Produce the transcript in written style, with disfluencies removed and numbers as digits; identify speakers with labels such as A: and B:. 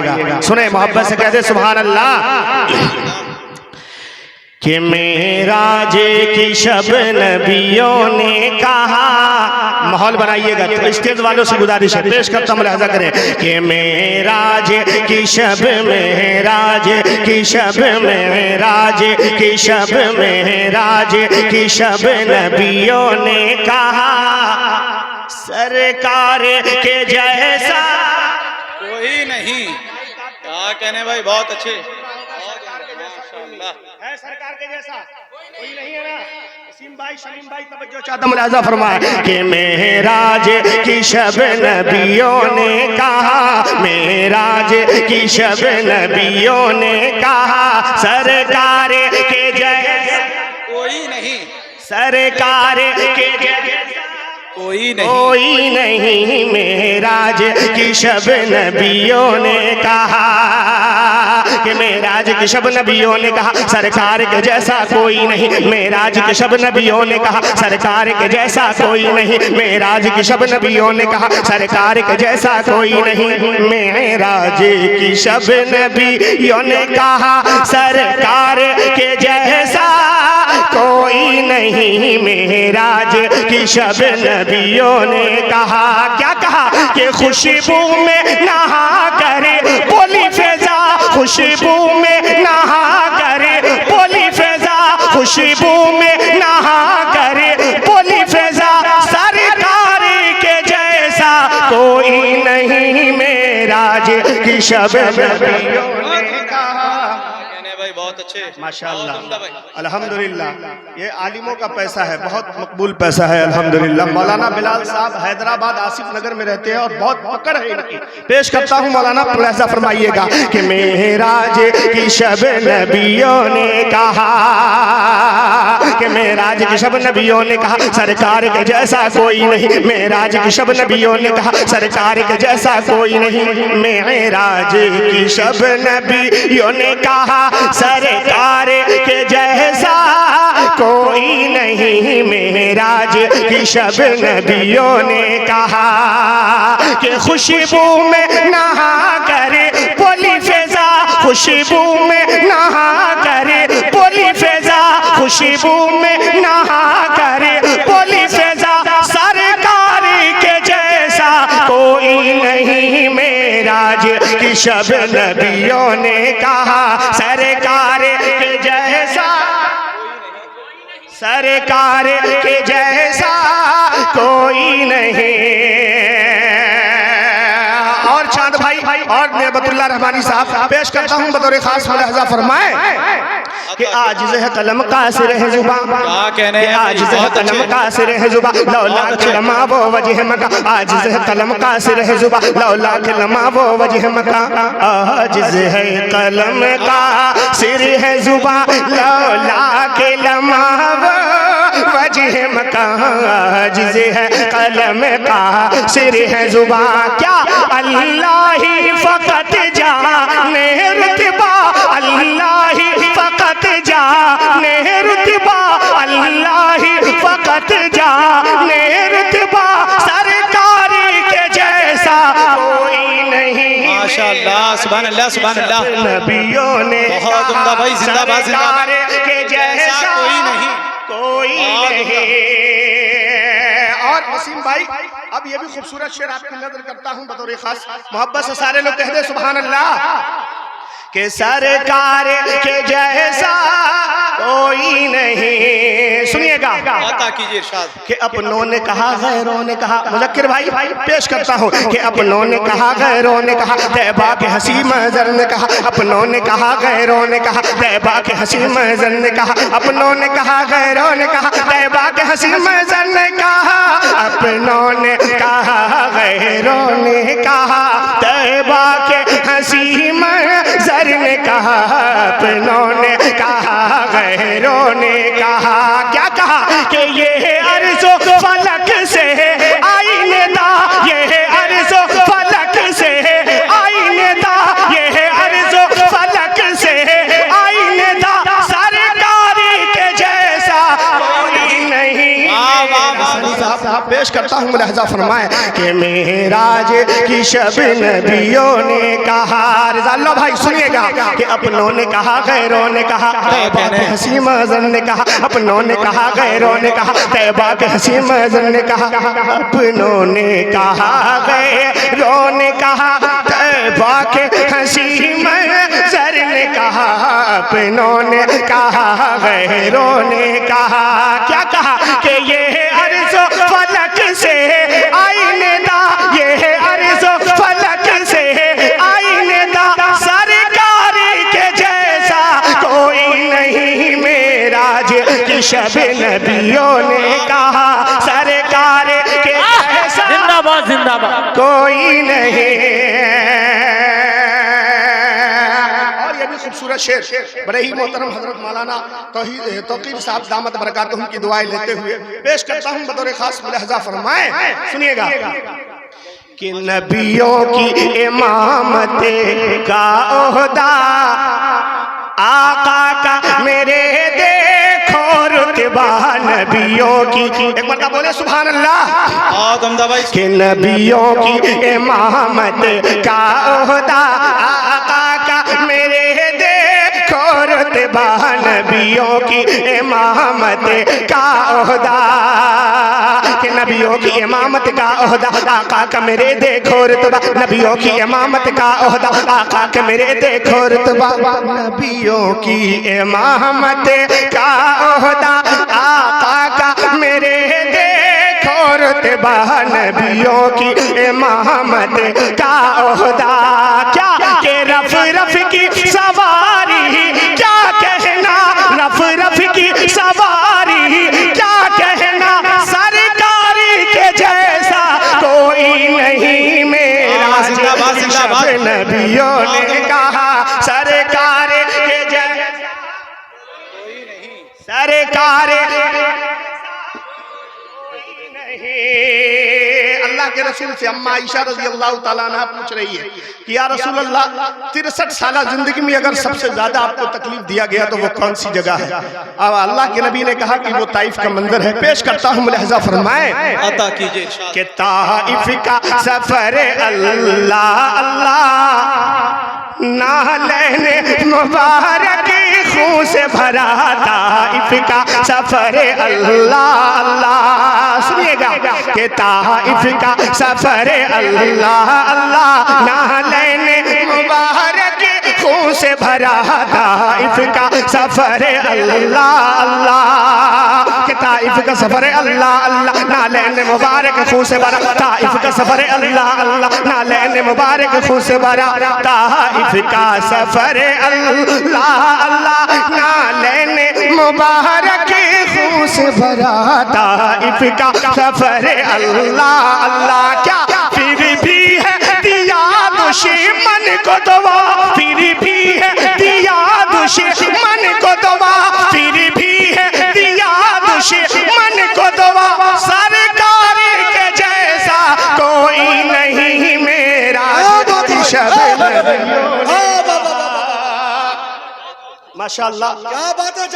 A: फरमाइएगा। सुने मोहब्बत से कहते सुभान अल्लाह। कि मेराज की शब नबियों ने कहा, माहौल बनाइएगा। तो स्टेज वालों से गुजारिश है, पेश करता हूं, लिहाजा करें कि मेराज की शब, मेराज की शब, मेराज की शब, मेराज की शब नबियों ने कहा, सरकार के जैसा
B: कोई नहीं। क्या कहने भाई, बहुत अच्छे
A: है सरकार के जैसा कोई नहीं है ना। वसीम भाई, शमीम भाई तवज्जो चाहता, मुलाजा फरमाए कि मेराज की शब नबियों ने कहा, मेराज की शब नबियों ने कहा, सरकार के जैसा
B: कोई नहीं,
A: सरकार के जैसा
B: कोई नहीं,
A: कोई नहीं, मेराज की शब नबियों ने कहा, कि मेराज की शब नबियों ने कहा, सरकार के जैसा कोई नहीं, मेराज की शब नबियों ने कहा, सरकार के जैसा कोई नहीं, मेराज की शब नबियों ने कहा, सरकार के जैसा कोई नहीं, मेराज की शब नबियों ने कहा, सरकार के जैसा कोई नहीं, मेराज की शब नबियों ने कहा। क्या कहा कि खुशबू में नहा करे बोली फैजा, खुशबू में नहा करे बोली फैजा, खुशबू में नहा करे बोली फैजा, सरकार के जैसा कोई नहीं, मेराज की शब नबियों ने कहा।
B: बहुत अच्छे,
A: माशाअल्लाह, अल्हम्दुलिल्लाह। ये आलिमों का पैसा है, बहुत मकबूल पैसा है, अल्हम्दुलिल्लाह। मौलाना बिलाल साहब हैदराबाद आसिफ नगर में रहते हैं और बहुत पकड़ है इनकी। पेश करता हूँ मौलाना, मुलाहिजा फरमाइएगा कि मेराज की शब नबियों ने कहा, कि मेराज की शब नबियों ने कहा, सरकार के जैसा कोई नहीं, मेराज की शब नबियों ने कहा, सरकार के जैसा कोई नहीं, मेराज की शब नबियों ने कहा, सरकार के जैसा कोई नहीं, मेराज की शब नबियों ने कहा, कि खुशबू में नहा करे बोली फैजा, खुशबू में नहा करे बोली फैजा, खुशबू में नहा करे बोली फैजा, सरकार के जैसा कोई नहीं, मेराज की शब नबियों ने कहा, सरकार के जैसा, सरकार के जैसा कोई नहीं। और चांद भाई और नेबतुल्लाह रहमानी साहब पेश करता हूँ बतौर खास, मुलाहिजा फरमाए कि आजिज़ है कलम कासिर है जुबान,
B: क्या कहने हैं,
A: आजिज़ है कलम कासिर है जुबान, लौला लमा वो वजह मका, आजिज़ है कलम कासिर है जुबान, लौला लमा वो वजह मका, आजिज़ है कलम कासिर है जुबान, लौला के लमा वो वजह मका, आजिज़ है कलम कासिर है जुबान। क्या अल्लाह ही फकत जाने रुतबा, अल्लाह ही फकत जाने रुतबा, अल्लाह ही फकत जाने रुतबा, सरकार के जैसा कोई नहीं,
B: माशाअल्लाह, सुभान अल्लाह, सुभान अल्लाह।
A: नबियों ने
B: बहुत उम्दा भाई, जिंदाबाद, जिंदाबाद।
A: सरकार के जैसा
B: कोई नहीं,
A: कोई नहीं। और वसीम भाई, अब ये भी खूबसूरत शेर आपकी नजर करता हूँ बतौर खास, मोहब्बत से सारे लोग कह दे सुभान अल्लाह, कि सरकार के जैसा कोई नहीं। सुनिएगा,
B: कीजिए इरशाद।
A: कि अपनों ने कहा गैरों ने कहा, मुज़क्किर भाई पेश करता हूँ कि अपनों ने कहा गैरों ने कहा, तैबा के हसी महज़र ने कहा, अपनों ने कहा गैरों ने कहा, तैबा के हसी महज़र ने कहा, अपनों ने कहा गैरों ने कहा, तैबा के हसी महज़र ने कहा, अपनों ने कहा गैरों ने कहा, तैबा के हसी महज़र ने कहा, अपनों ने कहा गैरों ने कहा। क्या कहा कि ये अर्ज़ो फलक से आईने दा, ये अर्ज़ो फलक से आईने दा, ये अर्ज़ो फलक से आईने दा, सरकारी के जैसा कोई नहीं। पेश करता हूँ मुलाहजा फरमाए कि मेराज की शब नबियों ने कहा, रज़ा अल्लाह भाई सुनिएगा, कि अपनों ने कहा गैरों ने कहा, तैबा के हसी मज़न ने कहा, अपनों ने कहा गैरों ने कहा, तैबा के हसी मज़न ने कहा, अपनों ने कहा गैरों ने कहा, तैबा के हसी मज़न ने कहा, अपनों ने कहा गैरों ने कहा। क्या कहा कि ये अर्ज़ो फलक से आईने दा, ये अर्ज़ो फलक से आईने दा, सरकारी के जैसा कोई नहीं मेराज की शब नबियों ने कहा, सरकार के जैसा
C: जिंदाबाद जिंदाबाद
A: कोई नहीं। खूबसूरत शेर बड़े ही मोहतरम हजरत मौलाना तौकीर साहब दामत बरकातुहुम की दुआएं लेते हुए पेश करता हूं बतौर खास मुलाहजा फरमाए, सुनिएगा कि नबियों की इमामत का ओहदा आका का मेरे देखो रुतबा नबियों की, एक मरतबा बोले सुभान अल्लाह, कि नबियों की इमामत का ओहदा आका का मेरे देखो रुतबा नबियों की इमामत का ओहदा, कि नबियों की इमामत का ओहदा आका का मेरे देखो रुतबा, नबियों की इमामत का ओहदा आका का मेरे देखो रुतबा, नबियों की इमामत का ओहदा आका का मेरे देखो रुतबा, नबियों की इमामत का ओहदा। क्या के रफ रफ की सवारी क्या कहना, रफ रफ की सवारी क्या कहना, सरकारी के जैसा कोई नहीं मेराज की शब नबियों ने कहा, सरकार के जैसा कोई नहीं, सरकार अल्लाह के रसूल से अम्मा आयशा रज़ी अल्लाह ताला अन्हा पूछ रही है कि या रसूल अल्लाह 63 साल जिंदगी में अगर सबसे ज्यादा आपको तकलीफ दिया गया तो वो कौन सी जगह है? अब अल्लाह के नबी ने कहा कि वो ताइफ का मंजर है। पेश करता हूँ मुलाहजा फरमाए,
B: अता कीजिए
A: कि ताइफ का सफर अल्लाह अल्लाह नालैन मुबारक खून से भरा, ताइफ का सफर अल्लाह अल्लाह, सुनिएगा कि ताइफ का सफर अल्लाह अल्लाह नालैन मुबारक खून से भरा, ताइफ का सफर अल्लाह अल्लाह, कि ताइफ का सफर अल्लाह अल्लाह नालैन मुबारक खून से भरा, ताइफ का सफर अल्लाह अल्लाह नालैन मुबारक खून से भरा, ताइफ का सफर अल्लाह अल्लाह नालैन मुबारक खून से भरा, ताइफ का सफर अल्लाह अल्लाह। क्या फिर भी है दिया दुश्मन को दवा, फिर भी है दिया दुश्मन को दवा, फिर भी है दिया दुश्मन को दवा, सरकार के जैसा कोई नहीं मेराज की शब नबियों ने। माशाअल्लाह क्या बात है।